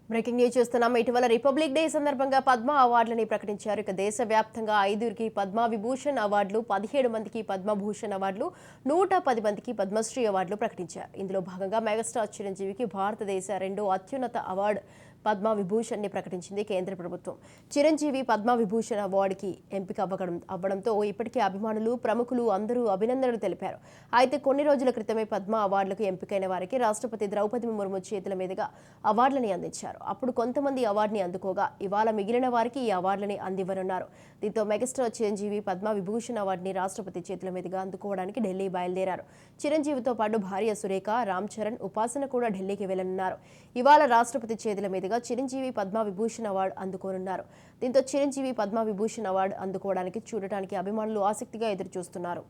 Breaking news చూస్తున్నాం. ఇటీవల republic day సందర్భంగా పద్మ అవార్డులని ప్రకటించారు. ఇక దేశవ్యాప్తంగా 5కి పద్మ విభూషణ్ అవార్డులు, 17 మందికి పద్మభూషణ్ అవార్డులు, 110 మందికి పద్మశ్రీ అవార్డులు ప్రకటించారు. ఇందులో భాగంగా మెగాస్టార్ చిరంజీవికి భారతదేశ రెండో అత్యున్నత అవార్డు పద్మ విభూషణ్ ని ప్రకటించింది కేంద్ర ప్రభుత్వం. చిరంజీవి పద్మ విభూషణ్ అవార్డుకి ఎంపిక అవ్వడంతో ఇప్పటికే అభిమానులు, ప్రముఖులు అందరూ అభినందనలు తెలిపారు. అయితే కొన్ని రోజుల క్రితమే పద్మ అవార్డులకు ఎంపికైన వారికి రాష్ట్రపతి ద్రౌపది ముర్ము చేతుల మీదుగా అవార్డులని అందించారు. అప్పుడు కొంతమంది అవార్డుని అందుకోగా ఇవాళ మిగిలిన వారికి ఈ అవార్డులని అందివ్వనున్నారు. దీంతో మెగాస్టార్ చిరంజీవి పద్మ విభూషణ్ అవార్డుని రాష్ట్రపతి చేతుల మీదుగా అందుకోవడానికి ఢిల్లీ బయలుదేరారు. చిరంజీవితో పాటు భార్య సురేఖ, రామ్ చరణ్, ఉపాసన కూడా ఢిల్లీకి వెళ్లనున్నారు. ఇవాళ రాష్ట్రపతి చేతుల మీదుగా చిరంజీవి పద్మ విభూషణ్ అవార్డు అందుకోనున్నారు. దీంతో చిరంజీవి పద్మ విభూషణ్ అవార్డు అందుకోవడానికి చూడటానికి అభిమానులు ఆసక్తిగా ఎదురు చూస్తున్నారు.